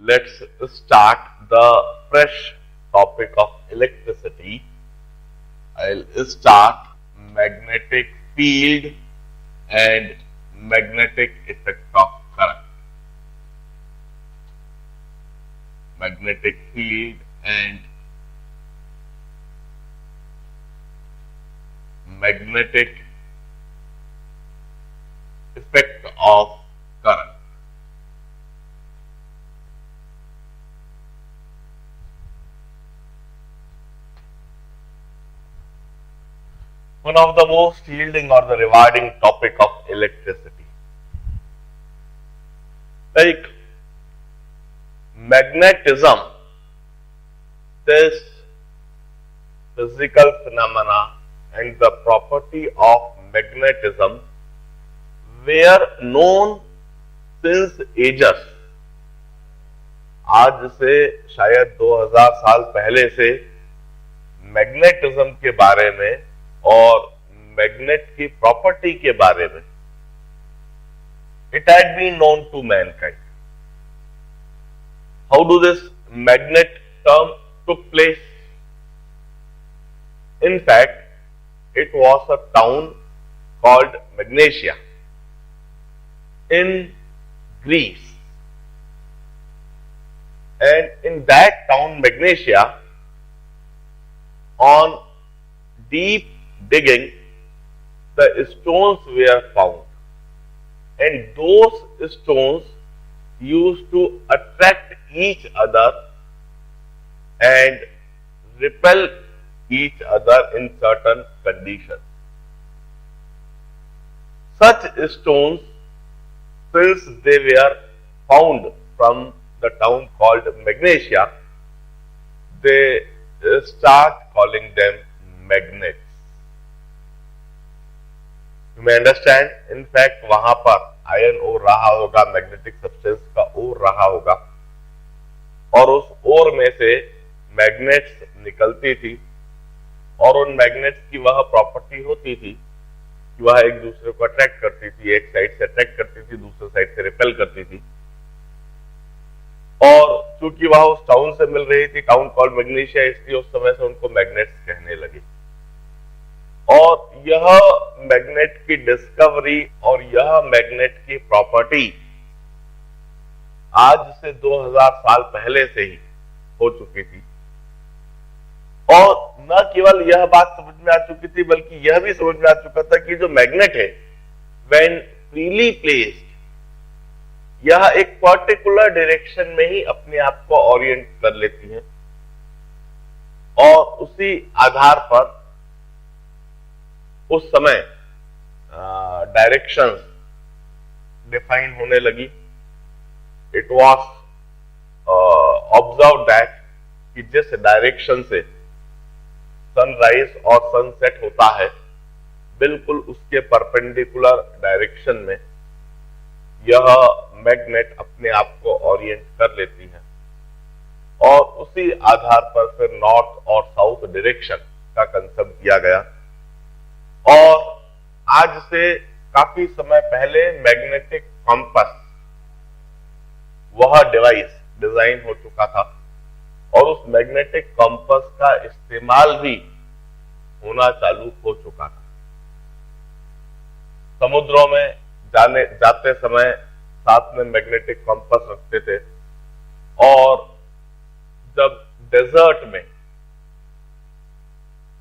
let's start the fresh topic of electricity. I'll start magnetic field and magnetic effect of current. Magnetic field and magnetic effect of current. One of the most yielding or the rewarding topic of electricity. Like magnetism, this physical phenomena and the property of magnetism were known since ages. आज से शायद 2000 साल पहले से magnetism के बारे में और मैग्नेट की प्रॉपर्टी के बारे में it had been known to mankind. How do this magnet term took place? In fact, it was a town called Magnesia in Greece. And in that town, Magnesia, on deep digging, the stones were found. And those stones used to attract each other and repel each other in certain conditions. Such stones, since they were found from the town called Magnesia, they start calling them magnets. You may understand, in fact, वहां पर ion ओर रहा होगा, magnetic substance का ओर रहा होगा और उस ओर में से मैग्नेट्स निकलती थी और उन मैग्नेट्स की वह प्रॉपर्टी होती थी कि वह एक दूसरे को अट्रैक्ट करती थी, एक साइड से अट्रैक्ट करती थी, दूसरे साइड से रिपेल करती थी। और चूंकि वह उस टाउन से मिल रही थी, टाउन कॉल्ड मैग्नीशिया, इसलिए उस समय से उनको मैग्नेट्स कहने लगे। और यह मैग्नेट की डिस्कवरी और यह मैग्नेट की प्रॉपर्टी आज से 2000 साल पहले से ही हो चुकी थी। और न केवल यह बात समझ में आ चुकी थी, बल्कि यह भी समझ में आ चुका था कि जो मैग्नेट है, व्हेन फ्रीली प्लेस्ड, यह एक पर्टिकुलर डायरेक्शन में ही अपने आप को ओरिएंट कर लेती है और उसी आधार पर उस समय डायरेक्शंस डिफाइन होने लगी। इट वॉज ऑब्जर्व दैट कि जिस डायरेक्शन से सनराइज और सनसेट होता है, बिल्कुल उसके परपेंडिकुलर डायरेक्शन में यह मैग्नेट अपने आप को ओरिएंट कर लेती है और उसी आधार पर फिर नॉर्थ और साउथ डायरेक्शन का कंसेप्ट दिया गया। और आज से काफी समय पहले मैग्नेटिक कंपास, वह डिवाइस डिजाइन हो चुका था और उस मैग्नेटिक कंपास का इस्तेमाल भी होना चालू हो चुका था। समुद्रों में जाते समय साथ में मैग्नेटिक कंपास रखते थे और जब डेजर्ट में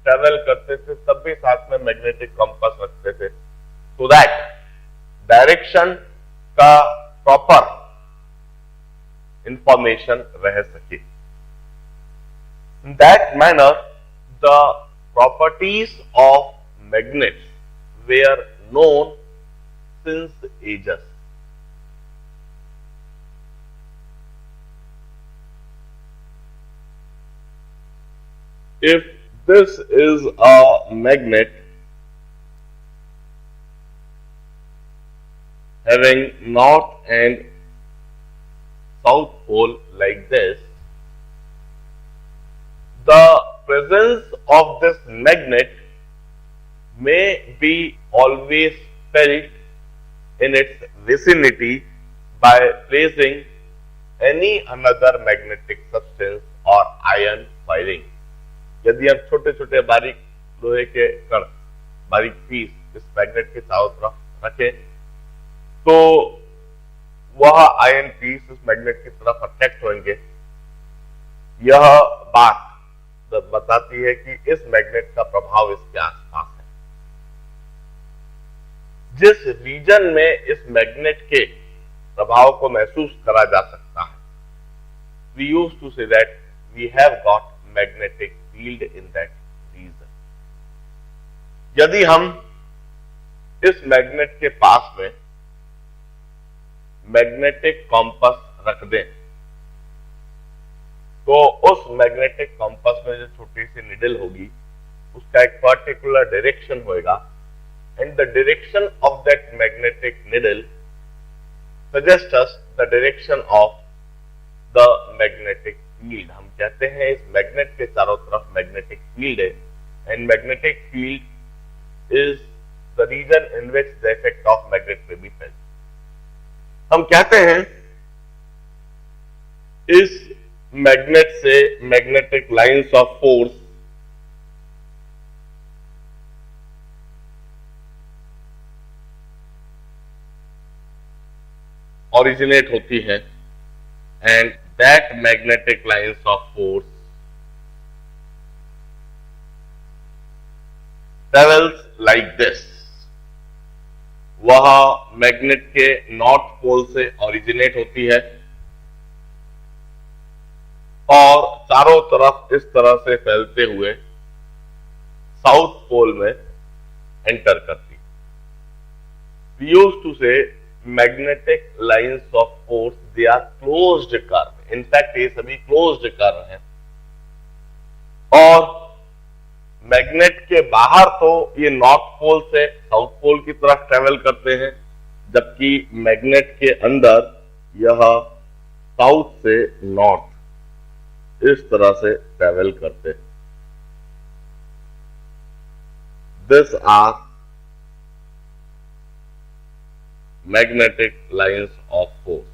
ट्रेवल करते थे तब भी साथ में मैग्नेटिक कंपास रखते थे, सो दैट डायरेक्शन का प्रॉपर इंफॉर्मेशन रह सके। In that manner the properties of magnets were known since ages. If this is a magnet having north and south pole like this, the presence of this magnet may be always felt in its vicinity by placing any another magnetic substance or ion firing। यदि हम छोटे छोटे बारीक लोहे के कण, बारीक piece इस मैग्नेट के चारों तरफ रखें तो वह आयन पीस इस मैग्नेट की तरफ अट्रैक्ट होंगे। यह बात बताती है कि इस मैग्नेट का प्रभाव इसके आसपास है। जिस रीजन में इस मैग्नेट के प्रभाव को महसूस करा जा सकता है, we used to say that we have got magnetic field in that region। यदि हम इस मैग्नेट के पास में मैग्नेटिक कॉम्पस रख दें तो उस मैग्नेटिक कॉम्पस में जो छोटी सी निडल होगी उसका एक पर्टिकुलर डायरेक्शन होगा, and the direction of that magnetic needle suggest us the direction of the magnetic field. हम कहते हैं इस मैग्नेट के चारों तरफ मैग्नेटिक फील्ड है, and magnetic field is the region in which the effect of magnet may be felt. हम कहते हैं इस मैग्नेट से magnetic lines of force originate होती है, and that magnetic lines of force travels like this. वह magnet के north pole से ओरिजिनेट होती है और चारों तरफ इस तरह से फैलते हुए साउथ पोल में एंटर करती। We used to say magnetic lines of force they are closed curve। In fact ये सभी closed curve हैं, और मैग्नेट के बाहर तो ये नॉर्थ पोल से साउथ पोल की तरफ ट्रेवल करते हैं, जबकि मैग्नेट के अंदर यह साउथ से नॉर्थ इस तरह से ट्रेवल करते। This are magnetic lines of force.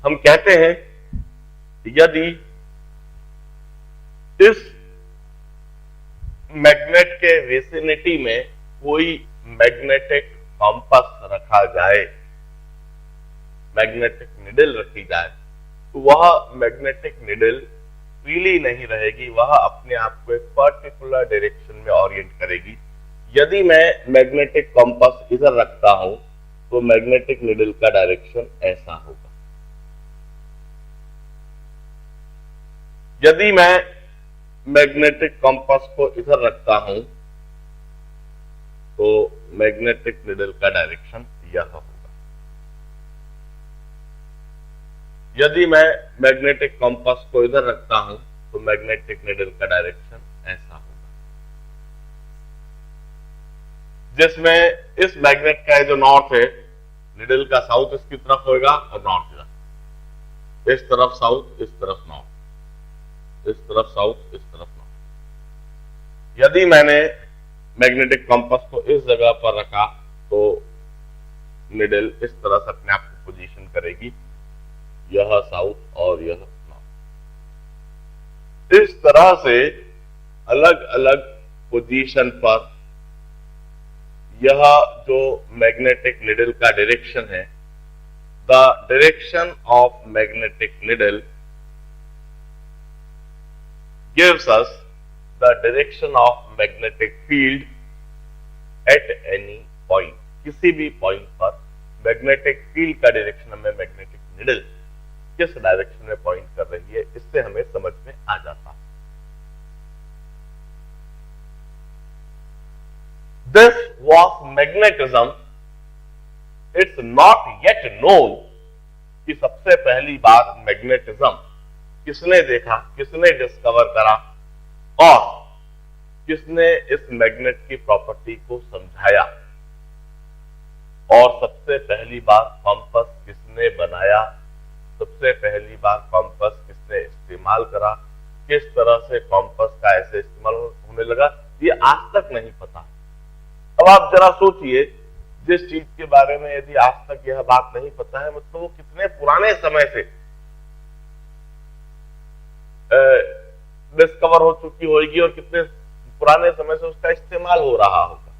हम कहते हैं यदि इस मैग्नेट के विसिनिटी में कोई मैग्नेटिक कॉम्पस रखा जाए, मैग्नेटिक निडल रखी जाए, तो वह मैग्नेटिक निडल फ्रीली नहीं रहेगी, वह अपने आप को एक पर्टिकुलर डायरेक्शन में ओरिएंट करेगी। यदि मैं मैग्नेटिक कॉम्पस इधर रखता हूं तो मैग्नेटिक निडल का डायरेक्शन ऐसा होगा। यदि मैं मैग्नेटिक कॉम्पस को इधर रखता हूं तो मैग्नेटिक निडल का डायरेक्शन यह होगा। यदि मैं मैग्नेटिक कॉम्पस को इधर रखता हूं तो मैग्नेटिक निडल का डायरेक्शन ऐसा होगा, जिसमें इस मैग्नेट का जो नॉर्थ है, निडल का साउथ इसकी तरफ होगा और नॉर्थ इधर, इस तरफ साउथ, इस तरफ नॉर्थ, इस तरफ साउथ, इस तरफ नॉर्थ। यदि मैंने मैग्नेटिक कॉम्पस को इस जगह पर रखा तो निडल इस तरह से अपने आप को पोजीशन करेगी, यह साउथ और यह नॉर्थ। इस तरह से अलग अलग पोजीशन पर यह जो मैग्नेटिक निडल का डायरेक्शन है, the direction of magnetic needle gives us the direction of magnetic field at any point। किसी भी पॉइंट पर मैग्नेटिक फील्ड का डायरेक्शन हमें मैग्नेटिक निडल किस डायरेक्शन में पॉइंट कर रही है इससे हमें समझ में आ जाता है। This was magnetism। It's not yet known कि सबसे पहली बार मैग्नेटिज्म किसने देखा, किसने डिस्कवर करा और किसने इस मैग्नेट की प्रॉपर्टी को समझाया, और सबसे पहली बार कॉम्पस किसने बनाया, सबसे पहली बार कॉम्पस किसने इस्तेमाल करा, किस तरह से कॉम्पस का ऐसे इस्तेमाल होने लगा, ये आज तक नहीं पता। अब आप जरा सोचिए, जिस चीज के बारे में यदि आज तक यह बात नहीं पता है, मतलब वो कितने पुराने समय से डिस्कवर हो चुकी होगी और कितने पुराने समय से उसका इस्तेमाल हो रहा होगा।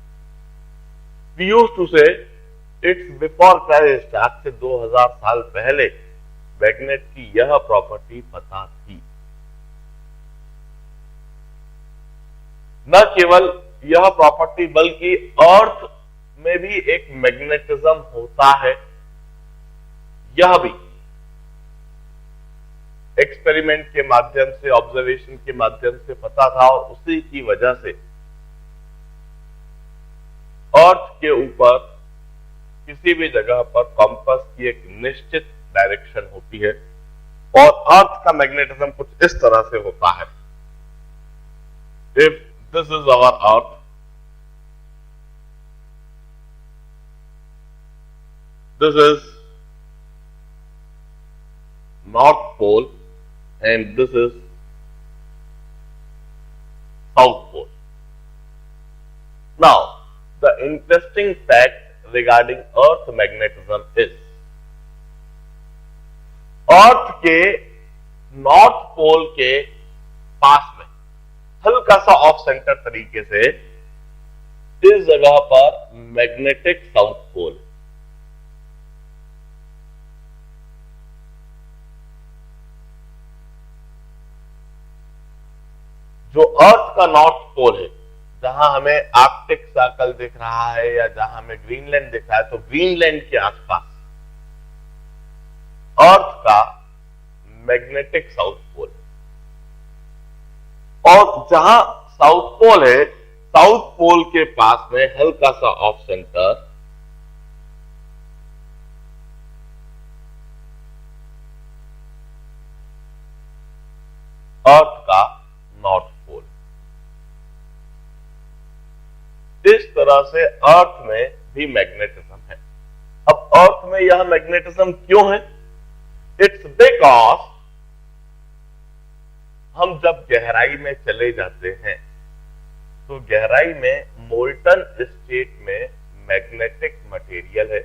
वी यूज्ड टू से इट्स बिफोर क्राइस्ट, आज से 2000 साल पहले मैग्नेट की यह प्रॉपर्टी पता थी। न केवल यह प्रॉपर्टी बल्कि अर्थ में भी एक मैग्नेटिज्म होता है, यह भी एक्सपेरिमेंट के माध्यम से, ऑब्जर्वेशन के माध्यम से पता था और उसी की वजह से अर्थ के ऊपर किसी भी जगह पर कंपास की एक निश्चित डायरेक्शन होती है और अर्थ का मैग्नेटिज्म कुछ इस तरह से होता है। If this is our earth, this is North Pole and this is South Pole. Now, the interesting fact regarding Earth magnetism is, Earth के North Pole के पास में हल्का सा ऑफ सेंटर तरीके से इस जगह पर मैग्नेटिक साउथ पोल, जो अर्थ का नॉर्थ पोल है, जहां हमें आर्कटिक सर्कल दिख रहा है या जहां हमें ग्रीनलैंड दिख रहा है, तो ग्रीनलैंड के आसपास अर्थ का मैग्नेटिक साउथ पोल, और जहां साउथ पोल है, साउथ पोल के पास में हल्का सा ऑफ सेंटर अर्थ का नॉर्थ पोल। इस तरह से अर्थ में भी मैग्नेटिज्म है। अब अर्थ में यह मैग्नेटिज्म क्यों है? इट्स बिकॉज हम जब गहराई में चले जाते हैं तो गहराई में मोल्टन स्टेट में मैग्नेटिक मटेरियल है